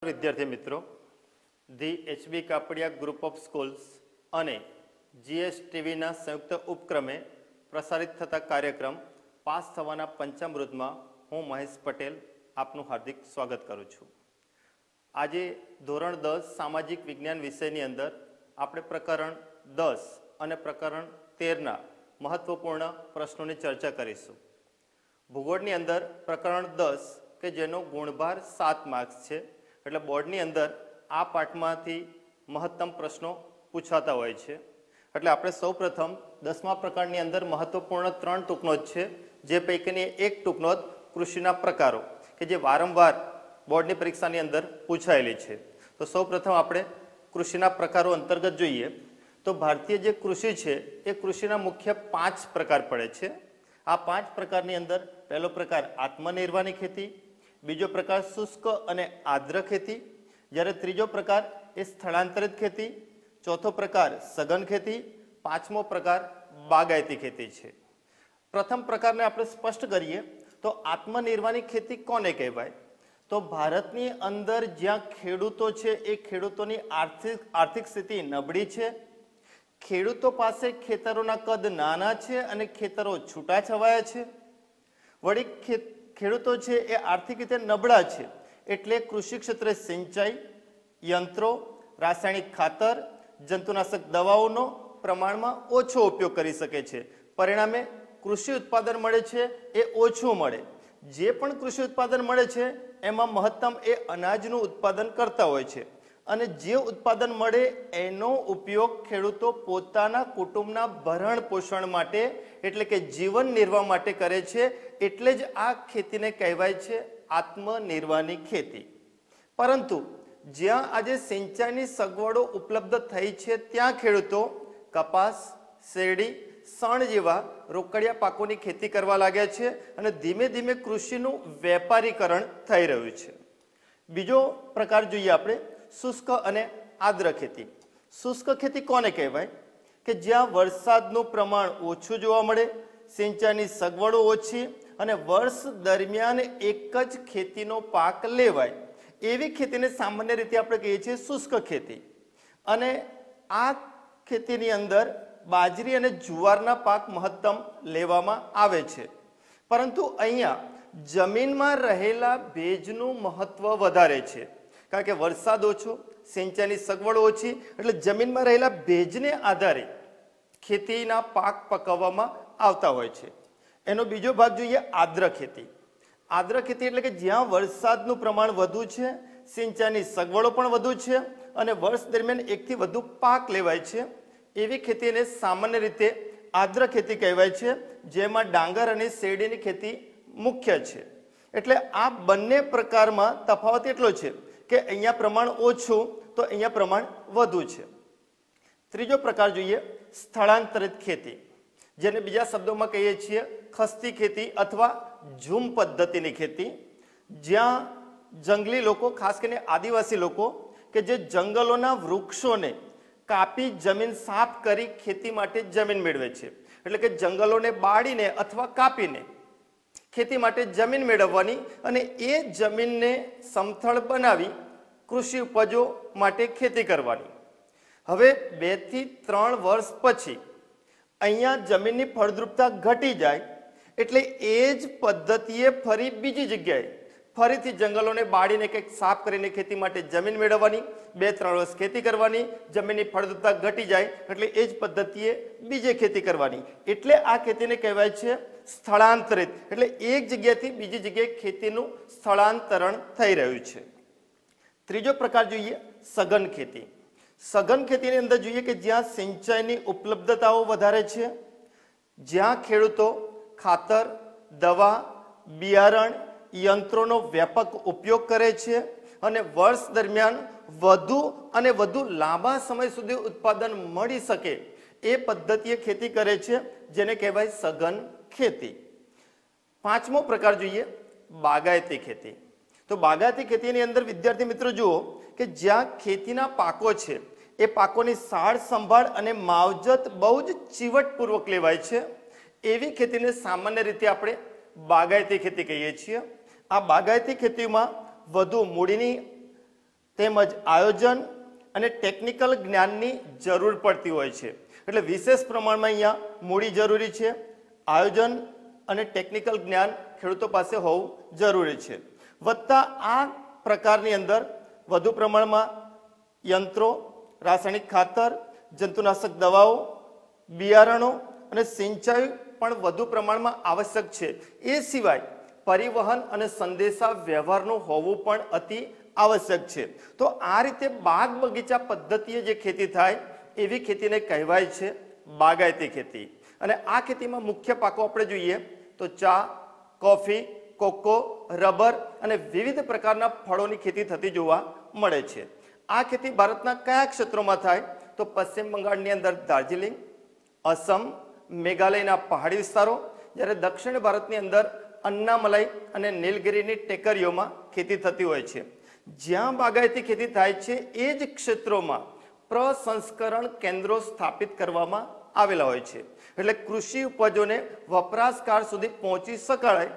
વિદ્યાર્થી મિત્રો, the HB Kapadia group of schools અને જીએસ ટીવીના સંયુક્ત ઉપક્રમે પ્રસારિત થતા કાર્યક્રમ પાસ થવાના પંચામૃતમાં હું મહેશ પટેલ આપનું હાર્દિક સ્વાગત કરું છું. આજે ધોરણ 10 સામાજિક વિજ્ઞાન વિષયની અંદર આપણે પ્રકરણ 10 અને પ્રકરણ 13ના મહત્વપૂર્ણ પ્રશ્નોની ચર્ચા કરીશું. ભૂગોળની અંદર પ્રકરણ 10 કે જેનો ગુણભાર 7 માર્ક્સ છે, એટલે બોર્ડની અંદર આ પાઠમાંથી મહત્તમ પ્રશ્નો પૂછાતા હોય છે. એટલે આપણે સૌપ્રથમ 10મા પ્રકરણની અંદર મહત્વપૂર્ણ 3 ટૂંકનોંધ છે, જે પૈકીની એક ટૂંકનોંધ કૃષિના પ્રકારો કે જે વારંવાર બોર્ડની પરીક્ષાની અંદર પૂછાયેલી છે. તો સૌપ્રથમ આપણે કૃષિના પ્રકારો અંતર્ગત જોઈએ તો ભારતીય જે કૃષિ છે એ કૃષિના મુખ્ય 5 પ્રકાર પડે છે. આ 5 પ્રકારની અંદર પહેલો પ્રકાર આત્મનિર્વાહની ખેતી, બીજો પ્રકાર શુષ્ક અને આર્દ્ર ખેતી, જ્યારે ત્રીજો પ્રકાર એ સ્થળાંતરિત ખેતી, ચોથો પ્રકાર સઘન ખેતી, પાંચમો પ્રકાર બાગાયતી ખેતી છે. પ્રથમ પ્રકારને આપણે સ્પષ્ટ કરીએ તો આત્મનિર્વાહની ખેતી કોને કહેવાય? તો ભારતની અંદર જ્યાં ખેડૂતો છે એ ખેડૂતોની આર્થિક સ્થિતિ નબળી છે, ખેડૂતો પાસે ખેતરોના કદ નાના છે અને ખેતરો છૂટાછવાયા છે, વળી ખેડૂતો છે એ આર્થિક રીતે નબળા છે, એટલે કૃષિ ક્ષેત્રે સિંચાઈ, યંત્રો, રાસાયણિક ખાતર, જંતુનાશક દવાઓનો પ્રમાણમાં ઓછો ઉપયોગ કરી શકે છે. પરિણામે કૃષિ ઉત્પાદન મળે છે એ ઓછું મળે. જે પણ કૃષિ ઉત્પાદન મળે છે એમાં મહત્તમ એ અનાજનું ઉત્પાદન કરતા હોય છે, અને જે ઉત્પાદન મળે એનો ઉપયોગ ખેડૂતો પોતાના કુટુંબના ભરણ પોષણ માટે એટલે કે જીવન નિર્વાહ માટે કરે છે. એટલે જ આ ખેતીને કહેવાય છે આત્મનિર્વાહની ખેતી. પરંતુ જ્યાં આજે સિંચાઈની સગવડો ઉપલબ્ધ થઈ છે ત્યાં ખેડૂતો કપાસ, શેરડી, શણ જેવા રોકડિયા પાકોની ખેતી કરવા લાગ્યા છે અને ધીમે ધીમે કૃષિનું વેપારીકરણ થઈ રહ્યું છે. બીજો પ્રકાર જોઈએ આપણે શુષ્ક અને આર્દ્ર ખેતી. શુષ્ક ખેતી કોને કહેવાય? કે જ્યાં વરસાદનું પ્રમાણ ઓછું જોવા મળે, સિંચાઈની સગવડો ઓછી અને વર્ષ દરમિયાન એક જ ખેતીનો પાક લેવાય, એવી ખેતીને સામાન્ય રીતે આપણે કહીએ છીએ શુષ્ક ખેતી. અને આ ખેતીની અંદર બાજરી અને જુવારના પાક મહત્તમ લેવામાં આવે છે. પરંતુ અહીંયા જમીનમાં રહેલા ભેજનું મહત્વ વધારે છે, કારણ કે વરસાદ ઓછો, સિંચાઈની સગવડો ઓછી, એટલે જમીનમાં રહેલા ભેજને આધારે ખેતીના પાક પકવવામાં આવતા હોય છે. એનો બીજો ભાગ જોઈએ આર્દ્ર ખેતી. આર્દ્ર ખેતી એટલે કે જ્યાં વરસાદનું પ્રમાણ વધુ છે, સિંચાઈની સગવડો પણ વધુ છે અને વર્ષ દરમિયાન એકથી વધુ પાક લેવાય છે, એવી ખેતીને સામાન્ય રીતે આર્દ્ર ખેતી કહેવાય છે, જેમાં ડાંગર અને શેરડીની ખેતી મુખ્ય છે. એટલે આ બંને પ્રકારમાં તફાવત એટલો છે કે અહીંયા પ્રમાણ ઓછું તો અહીંયા પ્રમાણ વધુ છે. ત્રીજો પ્રકાર જોઈએ સ્થળાંતરિત ખેતી, જેને બીજા શબ્દોમાં કહીએ છીએ ખસ્તી ખેતી અથવા ઝૂમ પદ્ધતિની ખેતી. જ્યાં જંગલી લોકો, ખાસ કરીને આદિવાસી લોકો કે જે જંગલોના વૃક્ષોને કાપી જમીન સાફ કરી ખેતી માટે જમીન મેળવે છે, એટલે કે જંગલોને બાળીને અથવા કાપીને ખેતી માટે જમીન મેળવવાની અને એ જમીનને સમથળ બનાવી કૃષિ ઉપજો માટે ખેતી કરવાની. હવે 2 થી 3 વર્ષ પછી અહીંયા જમીનની ફળદ્રુપતા ઘટી જાય એટલે એ જ પદ્ધતિએ ફરી બીજી જગ્યાએ ફરીથી જંગલોને બાળીને કંઈક સાફ કરીને ખેતી માટે જમીન મેળવવાની, 2-3 વર્ષ ખેતી કરવાની, જમીનની ફળદ્રુપતા ઘટી જાય એટલે એ જ પદ્ધતિએ બીજે ખેતી કરવાની. એટલે આ ખેતીને કહેવાય છે સ્થળાંતરિત, એટલે એક જગ્યાએથી બીજી જગ્યાએ ખેતીનું સ્થળાંતરણ થઈ રહ્યું છે. ત્રીજો પ્રકાર જોઈએ સઘન ખેતી. સઘન ખેતીની અંદર જોઈએ કે જ્યાં સિંચાઈની ઉપલબ્ધતાઓ વધારે છે, જ્યાં ખેડૂતો ખાતર, દવા, બિયારણ, યંત્રોનો વ્યાપક ઉપયોગ કરે છે અને વર્ષ દરમિયાન વધુ અને વધુ લાંબા સમય સુધી ઉત્પાદન મળી શકે એ પદ્ધતિએ ખેતી કરે છે, જેને કહેવાય સઘન ખેતી. પાંચમો પ્રકાર જોઈએ બાગાયતી ખેતી. તો બાગાયતી ખેતીની અંદર વિદ્યાર્થી મિત્રો જુઓ કે જ્યાં ખેતીના પાકો છે એ પાકોની સાર સંભાળ અને માવજત બહુ જ ચીવટપૂર્વક લેવાય છે, એવી ખેતીને સામાન્ય રીતે આપણે બાગાયતી ખેતી કહીએ છીએ. આ બાગાયતી ખેતીમાં વધુ મૂડીની તેમજ આયોજન અને ટેકનિકલ જ્ઞાનની જરૂર પડતી હોય છે. એટલે વિશેષ પ્રમાણમાં અહીંયા મૂડી જરૂરી છે, આયોજન અને ટેકનિકલ જ્ઞાન ખેડૂતો પાસે હોવું જરૂરી છે. વત્તા આ પ્રકારની અંદર વધુ પ્રમાણમાં યંત્રો, રાસાયણિક ખાતર, જંતુનાશક દવાઓ, બિયારણો અને સિંચાઈ પણ વધુ પ્રમાણમાં આવશ્યક છે. એ સિવાય પરિવહન અને સંદેશા વ્યવહારનું હોવું પણ અતિ આવશ્યક છે. તો આ રીતે બાગ બગીચા પદ્ધતિએ જે ખેતી થાય એવી ખેતીને કહેવાય છે બાગાયતી ખેતી. અને આ ખેતીમાં મુખ્ય પાકો આપણે જોઈએ તો ચા, કોફી, કોકો, રબર અને વિવિધ પ્રકારના ફળોની ખેતી થતી જોવા મળે છે. આ ખેતી ભારતના કયા ક્ષેત્રોમાં થાય તો પશ્ચિમ બંગાળની અંદર દાર્જિલિંગ, અસમ, મેઘાલયના પહાડી વિસ્તારો, જ્યારે દક્ષિણ ભારતની અંદર અન્નામલાઈ અને નીલગિરીની ટેકરીઓમાં ખેતી થતી હોય છે. જ્યાં બાગાયતી ખેતી થાય છે એ જ ક્ષેત્રોમાં પ્રસંસ્કરણ કેન્દ્રો સ્થાપિત કરવામાં આવેલા હોય છે. એટલે કૃષિ ઉપજોને વપરાશકાર સુધી પહોંચી શકાય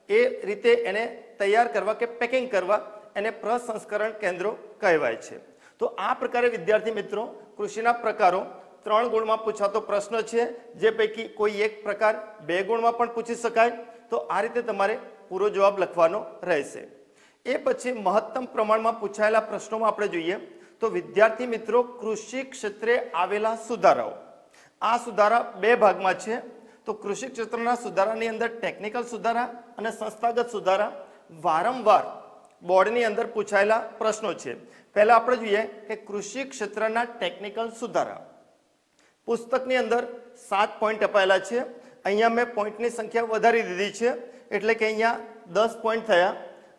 એ રીતે એને તૈયાર કરવા કે પેકિંગ કરવા એને પ્રસંસ્કરણ કેન્દ્રો કહેવાય છે. તો આ પ્રકારે વિદ્યાર્થી મિત્રો કૃષિના પ્રકારો 3 ગુણમાં પૂછાતો પ્રશ્ન છે, જે પૈકી કોઈ એક પ્રકાર 2 ગુણમાં પણ પૂછી શકાય. તો આ રીતે તમારે પૂરો જવાબ લખવાનો રહેશે. એ પછી મહત્તમ પ્રમાણમાં પૂછાયેલા પ્રશ્નોમાં આપણે જોઈએ તો વિદ્યાર્થી મિત્રો કૃષિ ક્ષેત્રે આવેલા સુધારાઓ. આ સુધારા 2 ભાગમાં છે. તો કૃષિ ક્ષેત્રના સુધારાની અંદર ટેકનિકલ સુધારા અને સંસ્થાગત સુધારા વારંવાર બોર્ડની અંદર પૂછાયેલા પ્રશ્નો છે. પહેલા આપણે જોઈએ કે કૃષિ ક્ષેત્રના ટેકનિકલ સુધારા. પુસ્તકની અંદર 7 પોઈન્ટ અપાયેલા છે. અહીંયા મેં પોઈન્ટની સંખ્યા વધારી દીધી છે, એટલે કે અહીંયા 10 પોઈન્ટ થયા.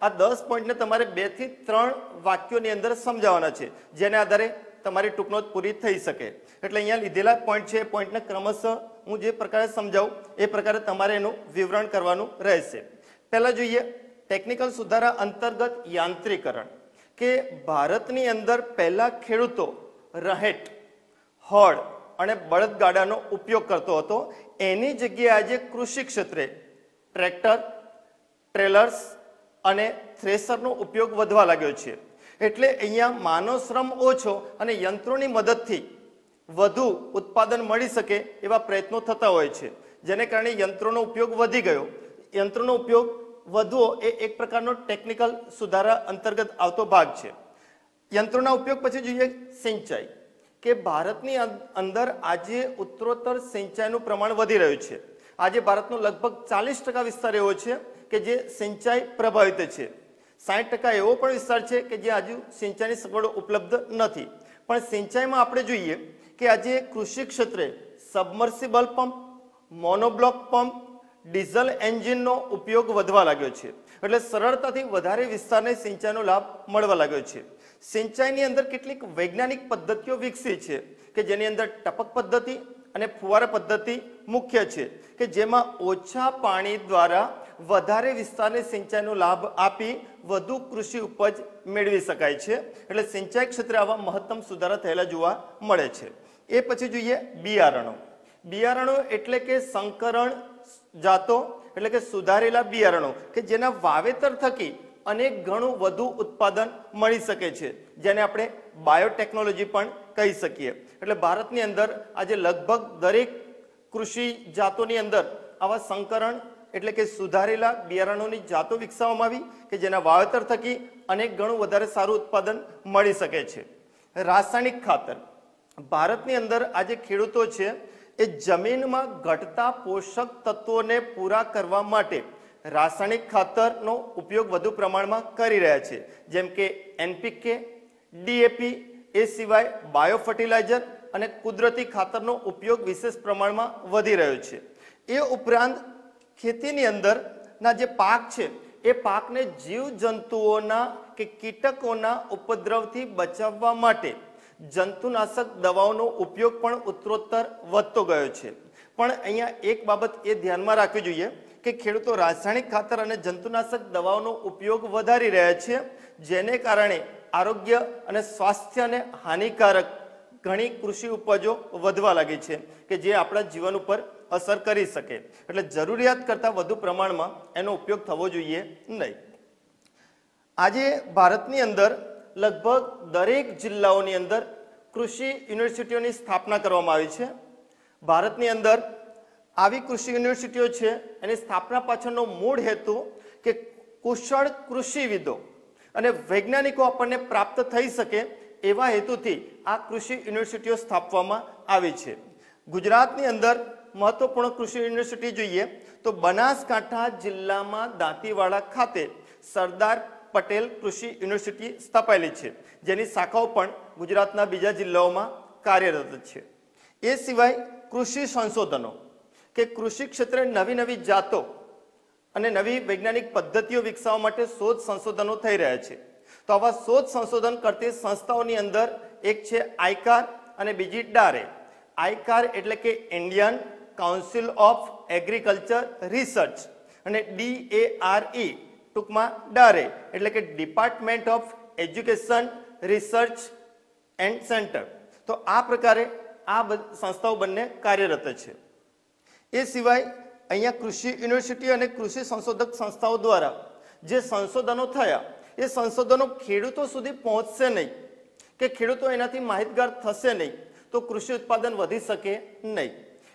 આ 10 પોઈન્ટને તમારે 2 થી 3 વાક્યોની અંદર સમજાવવાના છે, જેને આધારે તમારી ટૂંકનોટ પૂરી થઈ શકે. એટલે અહીંયા લીધેલા પોઈન્ટ છે એ પોઈન્ટને ક્રમશઃ હું જે પ્રકારે સમજાવું એ પ્રકારે તમારે એનું વિવરણ કરવાનું રહેશે. પહેલાં જોઈએ ટેકનિકલ સુધારા અંતર્ગત યાંત્રિકરણ. કે ભારતની અંદર પહેલા ખેડૂતો રહેટ, હળ અને બળદગાડાનો ઉપયોગ કરતો હતો. એની જગ્યાએ આજે કૃષિ ક્ષેત્રે ટ્રેક્ટર, ટ્રેલર્સ અને થ્રેસરનો ઉપયોગ વધવા લાગ્યો છે. એટલે અહીંયા માનવ શ્રમ ઓછો અને યંત્રોની મદદથી વધુ ઉત્પાદન મળી શકે એવા પ્રયત્નો થતા હોય છે, જેને કારણે યંત્રોનો ઉપયોગ વધી ગયો. યંત્રોનો ઉપયોગ વધવો એ એક પ્રકારનો ટેકનિકલ સુધારા અંતર્ગત આવતો ભાગ છે. યંત્રોના ઉપયોગ પછી જોઈએ સિંચાઈ. કે ભારતની અંદર આજે ઉત્તરોત્તર સિંચાઈનું પ્રમાણ વધી રહ્યું છે. આજે ભારતનો લગભગ 40% વિસ્તાર એવો છે કે જે સિંચાઈ પ્રભાવિત છે. 60% એવો પણ વિસ્તાર છે કે જે હજુ સિંચાઈની સગવડો ઉપલબ્ધ નથી. પણ સિંચાઈમાં આપણે જોઈએ કે આજે કૃષિ ક્ષેત્રે submersible pump, monoblock pump, diesel એન્જિનનો ઉપયોગ વધવા લાગ્યો છે. એટલે સરળતાથી વધારે વિસ્તારને સિંચાઈનો લાભ મળવા લાગ્યો છે. સિંચાઈની અંદર કેટલીક વૈજ્ઞાનિક પદ્ધતિઓ વિકસી છે કે જેની અંદર ટપક પદ્ધતિ અને ફુવારા પદ્ધતિ મુખ્ય છે, કે જેમાં ઓછા પાણી દ્વારા વધારે વિસ્તારને સિંચાઈનો લાભ આપી વધુ કૃષિ ઉપજ મેળવી શકાય છે. એટલે સિંચાઈ ક્ષેત્રે આવા મહત્તમ સુધારા થયેલા જોવા મળે છે. એ પછી જોઈએ બિયારણો. બિયારણો એટલે કે સંકરણ જાતો, એટલે કે સુધારેલા બિયારણો કે જેના વાવેતર થકી અનેક ગણું વધુ ઉત્પાદન મળી શકે છે, જેને આપણે બાયોટેકનોલોજી પણ કહી શકીએ. એટલે ભારતની અંદર આજે લગભગ દરેક કૃષિ જાતોની અંદર આવા સંકરણ એટલે કે સુધારેલા બિયારણોની જાતો વિકસાવવામાં આવી કે જેના વાવેતર થકી અનેક ગણું વધારે સારું ઉત્પાદન મળી શકે છે. રાસાયણિક ખાતર. ભારતની અંદર આજે ખેડૂતો છે એ જમીનમાં ઘટતા પોષક તત્વોને પૂરા કરવા માટે રાસાયણિક ખાતરનો ઉપયોગ વધુ પ્રમાણમાં કરી રહ્યા છે, જેમ કે NPK, DAP, એ સિવાય બાયો ફર્ટિલાઇઝર અને કુદરતી ખાતરનો ઉપયોગ વિશેષ પ્રમાણમાં વધી રહ્યો છે. એ ઉપરાંત ખેતીની અંદરના જે પાક છે એ પાકને જીવજંતુઓના કે કીટકોના ઉપદ્રવથી બચાવવા માટે જંતુનાશક દવાઓનો ઉપયોગ પણ ઉત્તરોત્તર વધતો ગયો છે. પણ અહીંયા એક બાબત એ ધ્યાનમાં રાખવી જોઈએ કે ખેડૂતો રાસાયણિક ખાતર અને જંતુનાશક દવાઓનો ઉપયોગ વધારી રહ્યા છે, જેને કારણે આરોગ્ય અને સ્વાસ્થ્યને હાનિકારક ઘણી કૃષિ ઉપજો વધવા લાગી છે કે જે આપણા જીવન ઉપર અસર કરી શકે. એટલે જરૂરિયાત કરતાં વધુ પ્રમાણમાં એનો ઉપયોગ થવો જોઈએ નહીં. આજે ભારતની અંદર લગભગ દરેક જિલ્લાઓની અંદર કૃષિ યુનિવર્સિટીઓની સ્થાપના કરવામાં આવી છે. ભારતની અંદર આવી કૃષિ યુનિવર્સિટીઓ છે એની સ્થાપના પાછળનો મૂળ હેતુ કે કુશળ કૃષિવિદો અને વૈજ્ઞાનિકો આપણને પ્રાપ્ત થઈ શકે એવા હેતુથી આ કૃષિ યુનિવર્સિટીઓ સ્થાપવામાં આવી છે. ગુજરાતની અંદર મહત્વપૂર્ણ કૃષિ યુનિવર્સિટી જોઈએ તો બનાસકાંઠા જિલ્લામાં દાંતીવાડા ખાતે સરદાર પટેલ કૃષિ યુનિવર્સિટી સ્થાપાયેલી છે, જેની શાખાઓ પણ ગુજરાતના બીજા જિલ્લાઓમાં કાર્યરત છે. એ સિવાય કૃષિ સંશોધનો કે કૃષિ ક્ષેત્રે નવી નવી જાતો અને નવી વૈજ્ઞાનિક પદ્ધતિઓ વિકસાવવા માટે શોધ સંશોધનો થઈ રહ્યા છે. તો આવા શોધ સંશોધન કરતી સંસ્થાઓની અંદર એક છે આઈકાર અને બીજી ડારે. આઈકાર એટલે કે Indian council of agriculture research અને DARE ટૂંકમાં ડારે એટલે કે department of education research and centre. તો આ પ્રકારે આ સંસ્થાઓ બંને કાર્યરત છે. એ સિવાય અહીંયા કૃષિ યુનિવર્સિટી અને કૃષિ સંશોધક સંસ્થાઓ દ્વારા જે સંશોધનો થયા એ સંશોધનો ખેડૂતો સુધી પહોંચશે નહીં કે ખેડૂતો એનાથી માહિતગાર થશે નહીં તો કૃષિ ઉત્પાદન વધી શકે નહીં.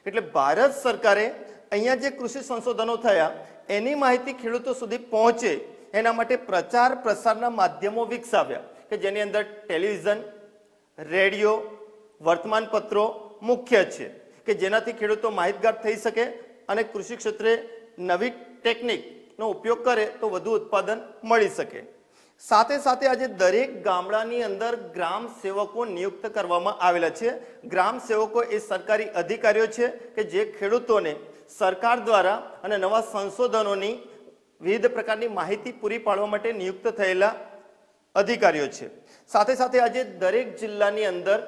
એટલે ભારત સરકારે અહીંયા જે કૃષિ સંશોધનો થયા એની માહિતી ખેડૂતો સુધી પહોંચે એના માટે પ્રચાર પ્રસારના માધ્યમો વિકસાવ્યા કે જેની અંદર ટેલિવિઝન, રેડિયો, વર્તમાનપત્રો મુખ્ય છે કે જેનાથી ખેડૂતો માહિતગાર થઈ શકે અને કૃષિ ક્ષેત્રે નવી ટેકનિકનો ઉપયોગ કરે તો વધુ ઉત્પાદન મળી શકે. સાથે સાથે આજે દરેક ગામડાની અંદર ગ્રામ સેવકો નિયુક્ત કરવામાં આવેલા છે. ગ્રામ સેવકો એ સરકારી અધિકારીઓ છે કે જે ખેડૂતોને સરકાર દ્વારા અને નવા સંશોધનોની વિવિધ પ્રકારની માહિતી પૂરી પાડવા માટે નિયુક્ત થયેલા અધિકારીઓ છે. સાથે સાથે આજે દરેક જિલ્લાની અંદર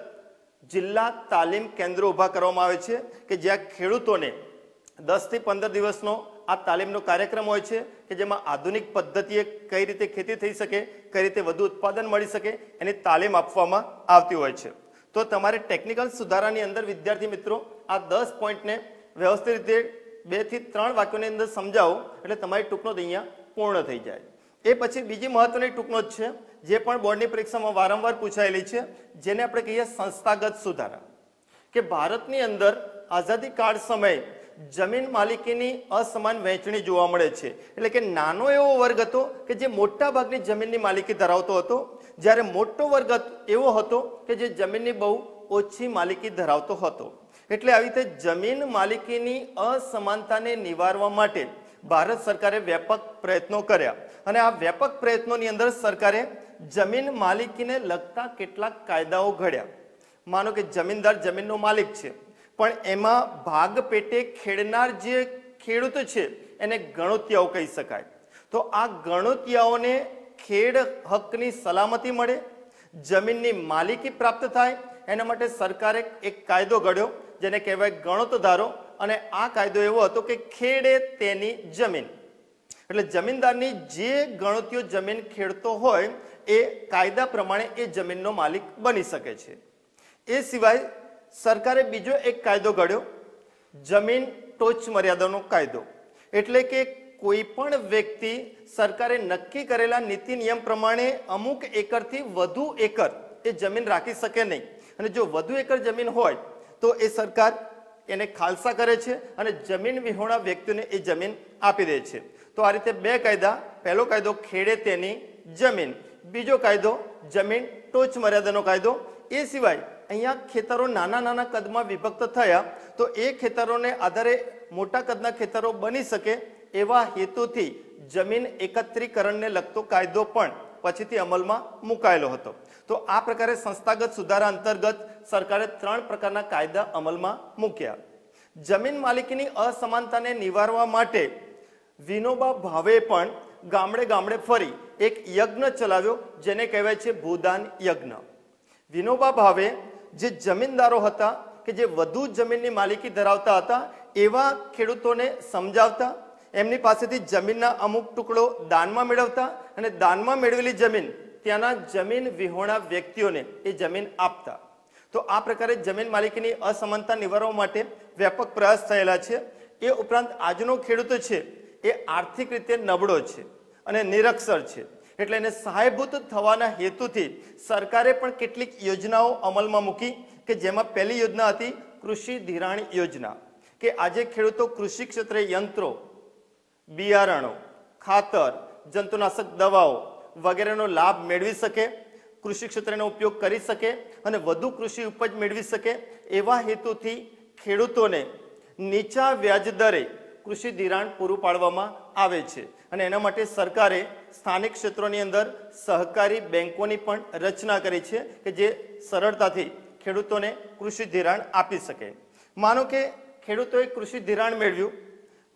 જિલ્લા તાલીમ કેન્દ્રો ઊભા કરવામાં આવે છે કે જ્યાં ખેડૂતોને 10 થી 15 દિવસનો આ તાલીમનો કાર્યક્રમ હોય છે કે જેમાં આધુનિક પદ્ધતિએ કઈ રીતે ખેતી થઈ શકે, કઈ રીતે વધુ ઉત્પાદન મળી શકે એની તાલીમ આપવામાં આવતી હોય છે. તો તમારે ટેકનિકલ સુધારાની અંદર વિદ્યાર્થી મિત્રો આ 10 પોઈન્ટને વ્યવસ્થિત રીતે 2 થી 3 વાક્યોની અંદર સમજાવો એટલે તમારી ટૂંકનોટ અહીંયા પૂર્ણ થઈ જાય. એ પછી બીજી મહત્વની ટૂંકનોટ છે જે પણ બોર્ડની પરીક્ષામાં વારંવાર પૂછાયેલી છે, જેને આપણે કહીએ સંસ્થાગત સુધારા. કે ભારતની અંદર આઝાદી કાળ સમયે જમીન માલિકીની અસમાન વહેંચણી જોવા મળે છે. એટલે કે નાનો એવો વર્ગ હતો કે જે મોટા ભાગની જમીનની માલિકી ધરાવતો હતો, જ્યારે મોટો વર્ગ એવો હતો કે જે જમીનની બહુ ઓછી માલિકી ધરાવતો હતો. એટલે આવી રીતે જમીન માલિકીની અસમાનતાને નિવારવા માટે ભારત સરકારે વ્યાપક પ્રયત્નો કર્યા અને આ વ્યાપક પ્રયત્નોની અંદર સરકારે જમીન માલિકીને લગતા કેટલાક કાયદાઓ ઘડ્યા. માનો કે જમીનદાર જમીનનો માલિક છે પણ એમાં ભાગ પેટે ખેડનાર જે ખેડૂત છે એને ગણોતિયાઓ કહી શકાય. તો આ ગણોતિયાઓને ખેડ હકની સલામતી મળે, જમીનની માલિકી પ્રાપ્ત થાય એના માટે સરકારે એક કાયદો ઘડ્યો જેને કહેવાય ગણોત ધારો. અને આ કાયદો એવો હતો કે ખેડે તેની જમીન. એટલે જમીનદારની જે ગણોતિયો જમીન ખેડતો હોય એ કાયદા પ્રમાણે એ જમીનનો માલિક બની શકે છે. એ સિવાય સરકારે બીજો એક કાયદો ઘડ્યો, જમીન ટોચ મર્યાદાનો કાયદો. એટલે કે કોઈ પણ વ્યક્તિ સરકારે નક્કી કરેલા નીતિ નિયમ પ્રમાણે અમુક એકરથી વધુ એકર એ જમીન રાખી શકે નહીં. અને જો વધુ એકર જમીન હોય તો એ સરકાર એને ખાલસા કરે છે અને જમીન વિહોણા વ્યક્તિઓને એ જમીન આપી દે છે. તો આ રીતે બે કાયદા, પહેલો કાયદો ખેડે તેની જમીન, બીજો કાયદો જમીન ટોચ મર્યાદાનો કાયદો. એ સિવાય અહીંયા ખેતરો નાના નાના કદમાં વિભક્ત થયા તો એ ખેતરોને આધારે મોટા કદના ખેતરો બની શકે એવા હેતુથી જમીન એકત્રીકરણને લગતો કાયદો પણ પછીથી અમલમાં મુકાયેલો હતો. તો આ પ્રકારે સંસ્થાગત સુધારા અંતર્ગત સરકારે 3 પ્રકારના કાયદા અમલમાં મૂક્યા. જમીન માલિકીની અસમાનતાને નિવારવા માટે વિનોબા ભાવે પણ ગામડે ગામડે ફરી એક યજ્ઞ ચલાવ્યો જેને કહેવાય છે ભૂદાન યજ્ઞ. વિનોબા ભાવે જે જમીનદારો હતા કે જે વધુ જમીનની માલિકી ધરાવતા હતા એવા ખેડૂતોને સમજાવતા, એમની પાસેથી જમીનના અમુક ટુકડો દાનમાં મેળવતા અને દાનમાં મેળવેલી જમીન ત્યાંના જમીન વિહોણા વ્યક્તિઓને એ જમીન આપતા. તો આ પ્રકારે જમીન માલિકીની અસમાનતા નિવારવા માટે વ્યાપક પ્રયાસ થયેલા છે. એ ઉપરાંત આજનો ખેડૂત છે એ આર્થિક રીતે નબળો છે અને નિરક્ષર છે. એટલે એને સહાયભૂત થવાના હેતુથી સરકારે પણ કેટલીક યોજનાઓ અમલમાં મૂકી કે જેમાં પહેલી યોજના હતી કૃષિ ધિરાણ યોજના, કે આજે ખેડૂતો કૃષિ ક્ષેત્રે યંત્રો, બિયારણો, ખાતર, જંતુનાશક દવાઓ વગેરેનો લાભ મેળવી શકે, કૃષિ ક્ષેત્રનો ઉપયોગ કરી શકે અને વધુ કૃષિ ઉપજ મેળવી શકે એવા હેતુથી ખેડૂતોને નીચા વ્યાજ દરે કૃષિ ધિરાણ પૂરું પાડવામાં આવે છે અને એના માટે સરકારે સ્થાનિક ક્ષેત્રોની અંદર સહકારી બેંકોની પણ રચના કરી છે કે જે સરળતાથી ખેડૂતોને કૃષિ ધિરાણ આપી શકે. માનો કે ખેડૂતોએ કૃષિ ધિરાણ મેળવ્યું,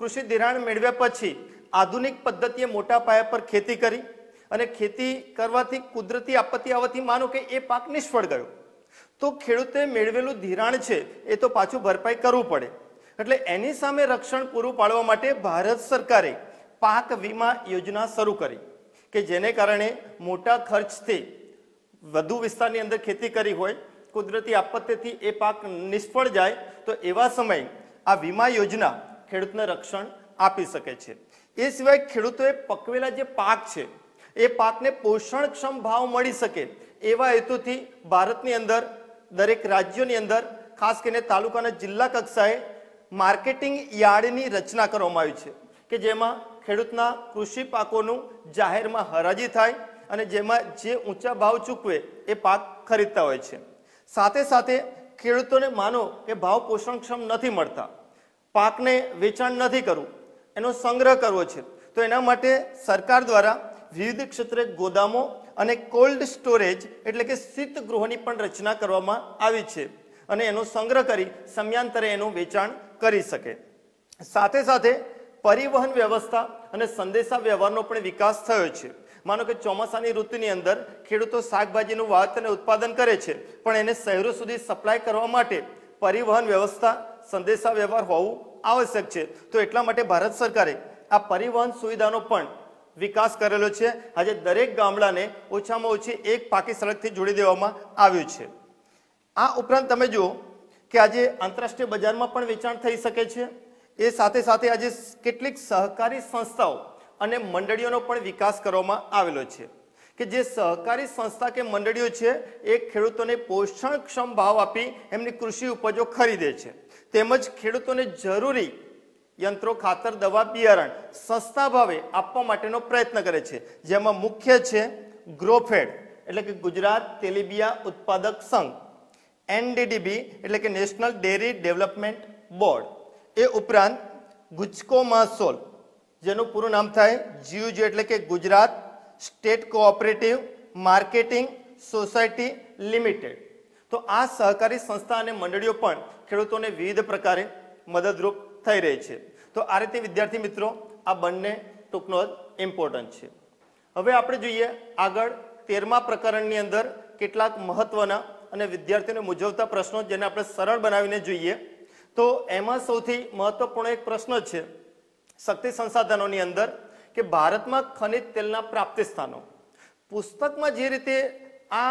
કૃષિ ધિરાણ મેળવ્યા પછી આધુનિક પદ્ધતિએ મોટા પાયા પર ખેતી કરી અને ખેતી કરવાથી કુદરતી આપત્તિ આવવાથી માનો કે એ પાક નિષ્ફળ ગયો, તો ખેડૂતે મેળવેલું ધિરાણ છે એ તો પાછું ભરપાઈ કરવું પડે. એટલે એની સામે રક્ષણ પૂરું પાડવા માટે ભારત સરકારે પાક વીમા યોજના શરૂ કરી કે જેને કારણે મોટા ખર્ચથી વધુ વિસ્તારની અંદર ખેતી કરી હોય, કુદરતી આપત્તિથી એ પાક નિષ્ફળ જાય તો એવા સમયે આ વીમા યોજના ખેડૂતને રક્ષણ આપી શકે છે. એ સિવાય ખેડૂતોએ પકવેલા જે પાક છે એ પાકને પોષણક્ષમ ભાવ મળી શકે એવા હેતુથી ભારતની અંદર દરેક રાજ્યોની અંદર ખાસ કરીને તાલુકાના જિલ્લા કક્ષાએ માર્કેટિંગ યાર્ડની રચના કરવામાં આવી છે કે જેમાં ખેડૂતના કૃષિ પાકોનું જાહેરમાં હરાજી થાય અને જેમાં જે ઊંચા ભાવ ચૂકવે એ પાક ખરીદતા હોય છે. સાથે સાથે ખેડૂતોને માનો કે ભાવ પોષણક્ષમ નથી મળતા, પાકને વેચાણ નથી કરવું, એનો સંગ્રહ કરવો છે, તો એના માટે સરકાર દ્વારા વિવિધ ક્ષેત્રે ગોદામો અને કોલ્ડ સ્ટોરેજ એટલે કે શીત ગૃહોની પણ રચના કરવામાં આવી છે અને એનો સંગ્રહ કરી સમયાંતરે એનું વેચાણ કરી શકે. સાથે સાથે પરિવહન વ્યવસ્થા અને સંદેશા વ્યવહારનો પણ વિકાસ થયો છે. માનો કે ચોમાસાની ઋતુની અંદર ખેડૂતો શાકભાજીનું વાવેતર અને ઉત્પાદન કરે છે પણ એને શહેરો સુધી સપ્લાય કરવા માટે પરિવહન વ્યવસ્થા, સંદેશા વ્યવહાર હોવું આવશ્યક છે. તો એટલા માટે ભારત સરકારે આ પરિવહન સુવિધાનો પણ વિકાસ કરેલો છે. આજે દરેક ગામડાને ઓછામાં ઓછી એક પાકી સડકથી જોડી દેવામાં આવ્યું છે. આ ઉપરાંત તમે જુઓ કે આજે આંતરરાષ્ટ્રીય બજારમાં પણ વેચાણ થઈ શકે છે. એ સાથે સાથે આજે કેટલીક સહકારી સંસ્થાઓ અને મંડળીઓનો પણ વિકાસ કરવામાં આવેલો છે કે જે સહકારી સંસ્થા કે મંડળીઓ છે એ ખેડૂતોને પોષણક્ષમ ભાવ આપી એમની કૃષિ ઉપજો ખરીદે છે, તેમજ ખેડૂતોને જરૂરી યંત્રો, ખાતર, દવા, બિયારણ સસ્તા ભાવે આપવા માટેનો પ્રયત્ન કરે છે. જેમાં મુખ્ય છે ગ્રોફેડ એટલે કે ગુજરાત તેલીબિયા ઉત્પાદક સંઘ, NDDB એટલે કે નેશનલ ડેરી ડેવલપમેન્ટ બોર્ડ, એ ઉપરાંત ગુજકોમાસોલ જેનું પૂરું નામ થાય GUJ એટલે કે Gujarat state cooperative marketing society limited. તો આ સહકારી સંસ્થા અને મંડળીઓ પણ ખેડૂતોને વિવિધ પ્રકારે મદદરૂપ થઈ રહી છે. તો આ રીતે વિદ્યાર્થી મિત્રો આ બંને ટૂંકનો ઇમ્પોર્ટન્ટ છે. હવે આપણે જોઈએ આગળ 13મા પ્રકરણની અંદર કેટલાક મહત્વના અને વિદ્યાર્થીઓને મૂંઝવતા પ્રશ્નો જેને આપણે સરળ બનાવીને જોઈએ. તો એમાં સૌથી મહત્વપૂર્ણ એક પ્રશ્ન છે શક્તિ સંસાધનોની અંદર કે ભારતમાં ખનિજ તેલના પ્રાપ્તિ સ્થાનો. પુસ્તકમાં જે રીતે આ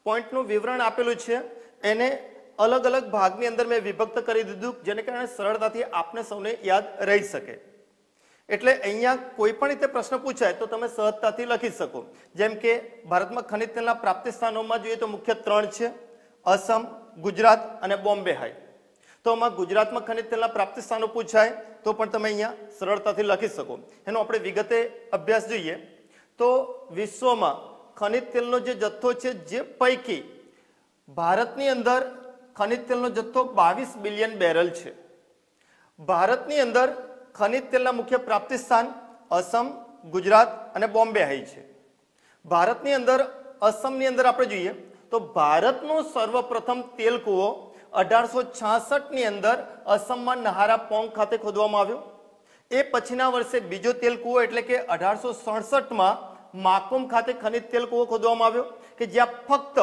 પોઈન્ટનું વિવરણ આપેલું છે એને અલગ અલગ ભાગની અંદર મેં વિભક્ત કરી દીધું જેને કારણે સરળતાથી આપને સૌને યાદ રહી શકે. એટલે અહીંયા કોઈ પણ રીતે પ્રશ્ન પૂછાય તો તમે સહજતાથી લખી શકો. જેમ કે ભારતમાં ખનિજ તેલના પ્રાપ્તિ સ્થાનોમાં જોઈએ તો મુખ્ય 3 છે, અસમ, ગુજરાત અને બોમ્બે હાઈ. તો આમાં ગુજરાતમાં ખનિજ તેલના પ્રાપ્તિ સ્થાનો પૂછાય તો પણ તમે અહીંયા સરળતાથી લખી શકો. એનો આપણે વિગતે અભ્યાસ જોઈએ તો વિશ્વમાં ખનિજ તેલનો જે જથ્થો છે જે પૈકી ભારતની અંદર ખનિજ તેલનો જથ્થો 22 બિલિયન બેરલ છે. ભારતની અંદર ખનિજ તેલના મુખ્ય પ્રાપ્તિ સ્થાન અસમ, ગુજરાત અને બોમ્બે હાઈ છે. ભારતની અંદર અસમની અંદર આપણે જોઈએ તો ભારતનો સર્વપ્રથમ તેલ કૂવો 1866ની અંદર અસમમાં નહારા પોંગ ખાતે ખોદવામાં આવ્યો. એ પછીના વર્ષે બીજો તેલ કૂવો એટલે કે 1867માં માકુમ ખાતે ખનિજ તેલ કૂવો ખોદવામાં આવ્યો કે જ્યાં ફક્ત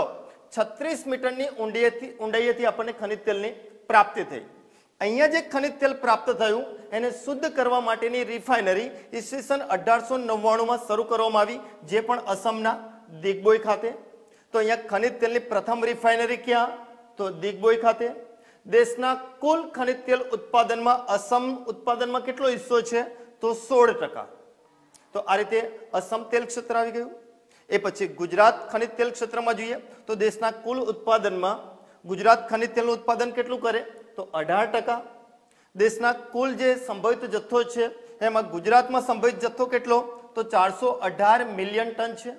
36 મીટરની ઊંડાઈએથી આપણને ખનિજ તેલની પ્રાપ્તિ થઈ. અહીંયા જે ખનિજ તેલ પ્રાપ્ત થયું એને શુદ્ધ કરવા માટેની રિફાઇનરી ઈસવીસન 1899માં શરૂ કરવામાં આવી જે પણ અસમના દિગ્બોય ખાતે. તો અહીંયા ખનિજ તેલની પ્રથમ રિફાઇનરી ક્યાં? તો દિગ્બોય ખાતે. દેશના કુલ ખનિજ તેલ ઉત્પાદનમાં અસમ ઉત્પાદનમાં કેટલો હિસ્સો છે? તો 16%. તો આ રીતે અસમ તેલ ક્ષેત્ર આવી ગયું। એ પછી ગુજરાત ખનિજ તેલ ક્ષેત્રમાં જોઈએ તો દેશના કુલ ઉત્પાદનમાં ગુજરાત ખનિજ તેલનું ઉત્પાદન કેટલું કરે તો 18%। દેશના કુલ જે સંભવિત જથ્થો છે એમાં ગુજરાતમાં સંભવિત જથ્થો કેટલો તો 418 મિલિયન ટન છે।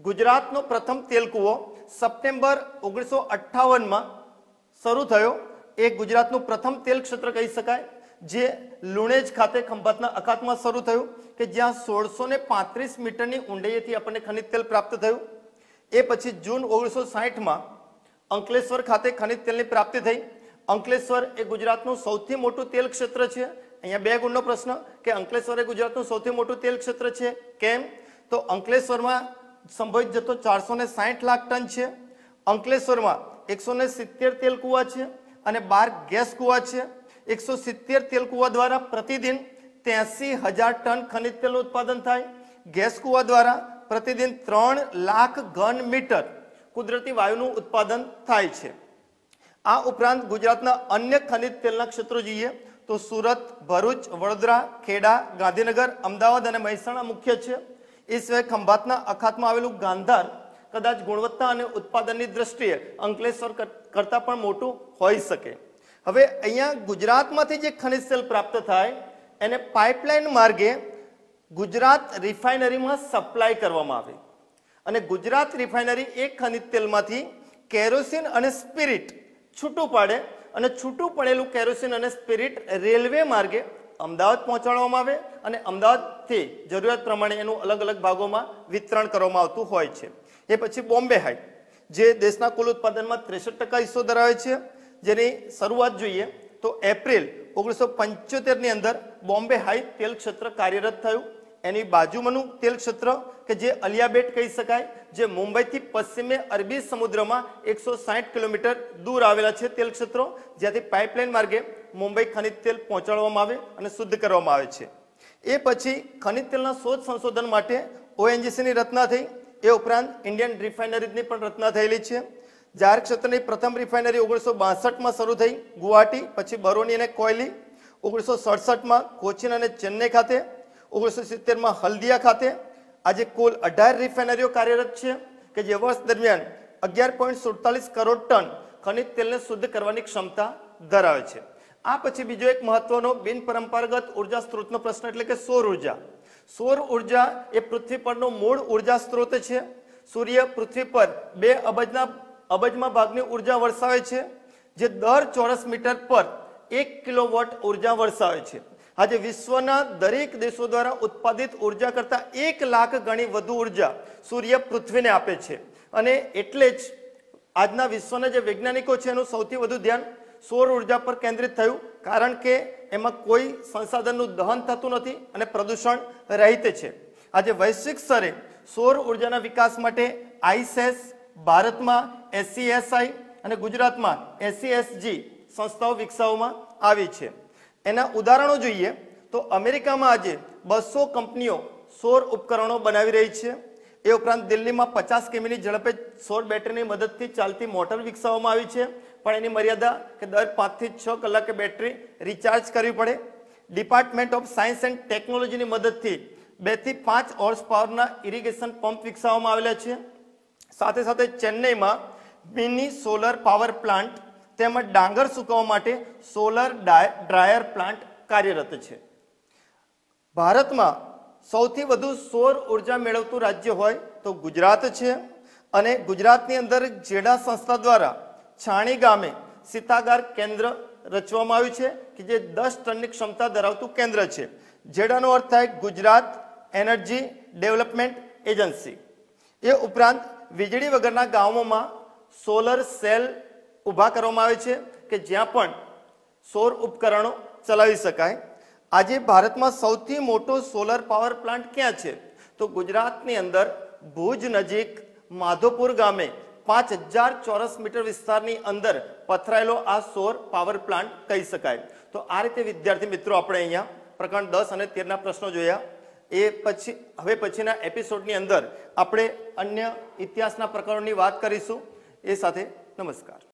ગુજરાતનો પ્રથમ તેલ કૂવો સપ્ટેમ્બર 1958માં શરૂ થયો। એ ગુજરાતનું પ્રથમ તેલ ક્ષેત્ર કહી શકાય, જે લુણેજ ખાતે ખંભાતના અખાતમાં શરૂ થયું કે જ્યાં 1635 મીટરની ઊંડાઈએથી આપણને ખનિજ તેલ પ્રાપ્ત થયું। એ પછી જૂન 1960માં અંકલેશ્વર ખાતે ખનિજ તેલની પ્રાપ્તિ થઈ। અંકલેશ્વર એ ગુજરાતનું સૌથી મોટું તેલ ક્ષેત્ર છે। અહીંયા 2 ગુણનો પ્રશ્ન કે અંકલેશ્વર એ ગુજરાતનું સૌથી મોટું તેલ ક્ષેત્ર છે કેમ, તો અંકલેશ્વરમાં સંભવિત જથ્થો 460 લાખ ટન છે। અંકલેશ્વરમાં 170 તેલ કૂવા છે અને 12 ગેસ કૂવા છે। 170 તેલ કૂવા દ્વારા પ્રતિદિન 83,000 ટન ખનિજ તેલનું ઉત્પાદન થાય। ગેસ કૂવા દ્વારા પ્રતિદિન 3 લાખ ઘન મીટર કુદરતી વાયુનું ઉત્પાદન થાય છે। આ ઉપરાંત ગુજરાતના અન્ય ખનિજ તેલના ક્ષેત્રો જોઈએ તો સુરત, ભરૂચ, વડોદરા, ખેડા, ગાંધીનગર, અમદાવાદ અને મહેસાણા મુખ્ય છે। એ સિવાય ખંભાતના અખાતમાં આવેલું ગાંધાર કદાચ ગુણવત્તા અને ઉત્પાદનની દ્રષ્ટિએ અંકલેશ્વર કરતાં પણ મોટું હોઈ શકે। હવે અહીંયા ગુજરાતમાંથી જે ખનિજ તેલ પ્રાપ્ત થાય એને પાઇપલાઇન માર્ગે ગુજરાત રિફાઇનરીમાં સપ્લાય કરવામાં આવે અને ગુજરાત રિફાઇનરી એક ખનિજ તેલમાંથી કેરોસીન અને સ્પિરિટ છૂટું પાડે અને છૂટું પડેલું કેરોસીન અને સ્પિરિટ રેલવે માર્ગે અમદાવાદ પહોંચાડવામાં આવે અને અમદાવાદથી જરૂરિયાત પ્રમાણે એનું અલગ અલગ ભાગોમાં વિતરણ કરવામાં આવતું હોય છે। એ પછી બોમ્બે હાઈ જે દેશના કુલ ઉત્પાદનમાં 63% હિસ્સો ધરાવે છે, જેની શરૂઆત જોઈએ તો એપ્રિલ 1975ની અંદર બોમ્બે હાઈ તેલ ક્ષેત્ર કાર્યરત થયું। એની બાજુમાંનું તેલ ક્ષેત્ર કે જે અલિયાબેટ કહી શકાય, જે મુંબઈથી પશ્ચિમે અરબી સમુદ્રમાં 160 કિલોમીટર દૂર આવેલા છે તેલ ક્ષેત્રો, જ્યાંથી પાઇપલાઇન માર્ગે મુંબઈ ખનિજ તેલ પહોંચાડવામાં આવે અને શુદ્ધ કરવામાં આવે છે। એ પછી ખનિજ તેલના શોધ સંશોધન માટે ઓએનજીસીની રચના થઈ। એ ઉપરાંત ઇન્ડિયન રિફાઇનરીઝની પણ રચના થયેલી છે। જાહેર ક્ષેત્રની પ્રથમ રિફાઇનરી 1962માં શરૂ થઈ ગુવાહાટી, પછી બરોની અને કોયલી। 1967માં કોચીન અને ચેન્નઈ ખાતે, 1970માં હલ્દિયા ખાતે। આજે કુલ 18 રિફાઇનરીઓ કાર્યરત છે કે જે વર્ષ દરમિયાન 11.47 કરોડ ટન ખનિજ તેલને શુદ્ધ કરવાની ક્ષમતા ધરાવે છે। આ પછી બીજો એક મહત્વનો બિનપરંપરાગત ઉર્જા સ્ત્રોતનો પ્રશ્ન એટલે કે સૌર ઉર્જા। સૌર ઉર્જા એ પૃથ્વી પરનો મૂળ ઉર્જા સ્ત્રોત છે। સૂર્ય પૃથ્વી પર 2 અબજમાં ભાગની ઉર્જા વરસાવે છે, જે દર ચોરસ મીટર પર 1 કિલોવોટ ઉર્જા વરસાવે છે। આજે વિશ્વના દરેક દેશો દ્વારા ઉત્પાદિત ઉર્જા કરતાં 1 લાખ ગણી વધુ ઉર્જા સૂર્ય પૃથ્વીને આપે છે અને એટલે જ આજના વિશ્વના જે વૈજ્ઞાનિકો છે એનું સૌથી વધુ ધ્યાન સૌર ઉર્જા પર કેન્દ્રિત થયું, કારણ કે એમાં કોઈ સંસાધનનું દહન થતું નથી અને પ્રદૂષણ રહિત છે। આજે વૈશ્વિક સ્તરે સૌર ઉર્જાના વિકાસ માટે આઈસેસ, ભારતમાં SCSI અને ગુજરાતમાં SCSG સંસ્થાઓ વિકસાવવામાં આવી છે। એના ઉદાહરણો જોઈએ તો અમેરિકામાં આજે 200 કંપનીઓ સૌર ઉપકરણો બનાવી રહી છે। એ ઉપરાંત દિલ્હીમાં 50 કિમીની ઝડપે સૌર બેટરીની મદદથી ચાલતી મોટર વિકસાવવામાં આવી છે, પણ એની મર્યાદા કે દર 5 થી 6 કલાકે બેટરી રિચાર્જ કરવી પડે। ડિપાર્ટમેન્ટ ઓફ સાયન્સ એન્ડ ટેકનોલોજીની મદદથી 2 થી 5 હોર્સ પાવરના ઇરિગેશન પંપ વિકસાવવામાં આવેલા છે। સાથે સાથે ચેન્નઈમાં મિની સોલર પાવર પ્લાન્ટ તેમજ ડાંગર સુકવવા માટે સોલર ડ્રાયર પ્લાન્ટ કાર્યરત છે। ભારતમાં સૌથી વધુ સૌર ઉર્જા મેળવતું રાજ્ય હોય તો ગુજરાત છે અને ગુજરાતની અંદર જેડા સંસ્થા દ્વારા છાણી ગામે શીતાગાર કેન્દ્ર રચવામાં આવ્યું છે કે જે 10 ટનની ક્ષમતા ધરાવતું કેન્દ્ર છે। જેડાનો અર્થ થાય ગુજરાત એનર્જી ડેવલપમેન્ટ એજન્સી। એ ઉપરાંત વીજળી વગરના ગામોમાં સોલર સેલ ઊભા કરવામાં આવે છે કે જ્યાં પણ સૌર ઉપકરણો ચલાવી શકાય। આજે ભારતમાં સૌથી મોટો સોલર પાવર પ્લાન્ટ ક્યાં છે તો ગુજરાતની અંદર ભુજ નજીક માધોપુર ગામે 5000 ચોરસ મીટર વિસ્તારની અંદર પથરાયેલો આ સૌર પાવર પ્લાન્ટ કહી શકાય। તો આ રીતે વિદ્યાર્થી મિત્રો આપણે અહીંયા પ્રકરણ 10 અને 13ના પ્રશ્નો જોયા। એ પછી હવે પછીના એપિસોડની અંદર આપણે અન્ય ઇતિહાસના પ્રકરણોની વાત કરીશું। એ સાથે નમસ્કાર।